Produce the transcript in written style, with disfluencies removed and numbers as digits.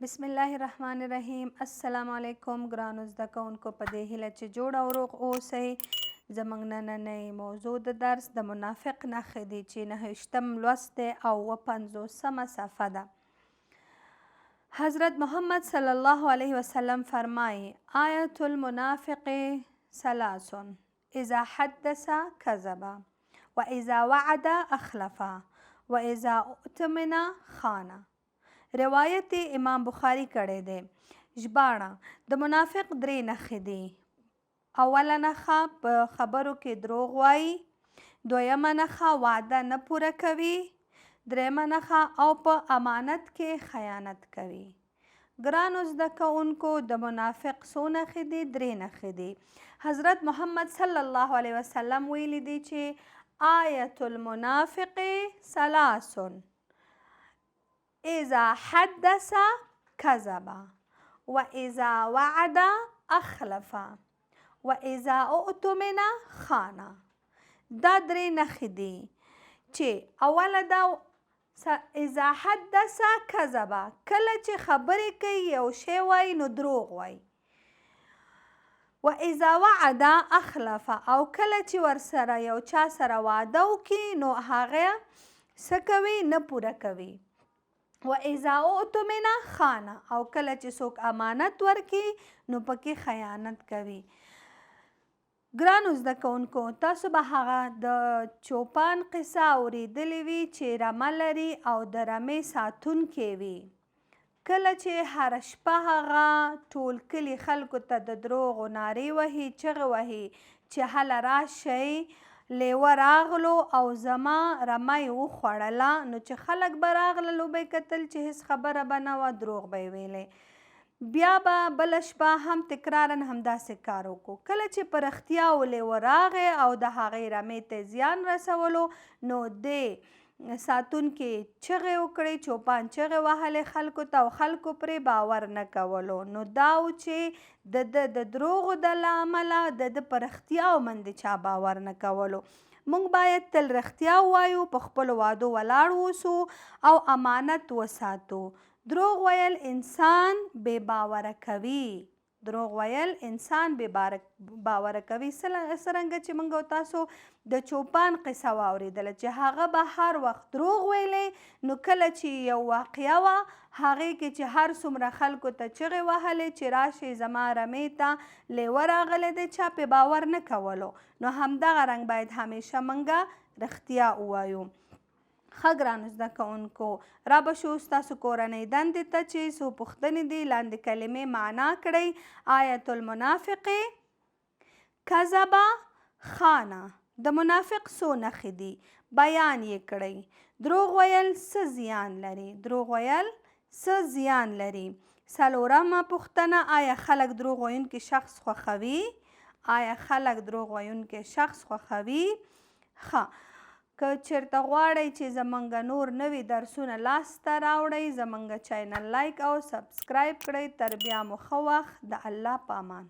بسم الله الرحمن الرحیم. السلام علیکم ګرانو زده کوونکو، په دې هیله چې جوړ او روغ اوسئ. زموږ نننۍ موضوع د درس د منافق نښې دي چې 9 لوست دی او 50 صفحه ده. حضرت محمد صلی الله علیه وسلم فرمایي آیت المنافق ثلاث اذا حدث كذب واذا وعد اخلف واذا اؤتمن خان. روایت امام بخاری کړی دی. ژباړه: د منافق 3 نښې دي. اوله نښه په خبرو کې دروغ وایي، دویمه نښه وعده نه پوره کوي، دریمه نښه او په امانت کې خیانت کوي. ګرانو زده کوونکو، د منافق څو نښې دي؟ 3 نښې دي. حضرت محمد صلی الله علیه وسلم ویلی دی چې آیت المنافق ثلاث اذا حدث كذب واذا وعد اخلف واذا اؤتمن خان. دا 3 نښې دي چې اوله دا اذا حدث كذب، کله چې خبرې کوي یو شی وایي نو دروغ وایي. واذا وعد اخلف، او کله چې ورسره یو چا سره وعده وکړي نو هغه څه کوي؟ نه پوره کوي. واذا اؤتمن خان، او کله چې څوک امانت ورکړي نو پکې خیانت کوي. ګرانو زده کوونکو، تاسو به هغه د چوپان قصه اورېدلې وي چې رمه لري او د رمې ساتونکی وي. کله چې هره شپه هغه ټول کلي خلکو ته د دروغو نارې وهي، چغې وهي چې هله راشئ، لیوه راغلو او زما رمه یې وخوړله. نو چې خلک به راغلل او به یې کتل چې هېڅ خبره به نه وه، دروغ به یې ویلی. بیا به بله شپه هم تکرارا همداسې کار وکړو. کله چې په رښتیا و لیوه راغی او د هغې رمې ته زیان رسولو نو دې ساتونکي چغې وکړې، چوپان چغې وهلې خلکو ته او خلکو پرې باور نه کولو. نو دا و چې د دروغو د له امله د په رښتیاو باندې چا باور نه کولو. موږ باید تل رښتیا ووایو، په خپلو وعدو ولاړ اوسو او امانت وساتو. دروغ ویل انسان بې باوره کوي. دروغ ویل انسان بې باوره کوي. څرنګه چې موږ او تاسو د چوپان قصه واورېدله چې هغه به هر وخت دروغ ویلی، نو کله چې یو واقعه وه هغې کې چې هر څومره خلکو ته چغې وهلې چې راشئ زما رمې ته لیوه راغلی دی، چا پې باور نه کولو. نو همدغه رنګ باید همیشه موږ رښتیا ووایو. ښه ګرانو زده کوونکو، را به شو ستاسو کورنۍ دندې ته چې څو پوښتنې دي لاندې کلمې معنا کړئ. آیت المنافق کذب خان. د منافق څو نښې دي؟ بیان یې کړئ. دروغ ویل څه زیان لري؟ دروغ ویل څه زیان لري؟ څلورمه پوښتنه، آیا خلک دروغ ویونکي شخص خوښوي؟ آیا خلک دروغ ویونکي شخص خوښوي؟ ښه، که چېرته غواړئ چې زموږ نور نوي درسونه لاسته راوړئ، زموږ چینل لایک او سبسکرایب کړئ. تر بیا مو ښه وخت. د الله په امان.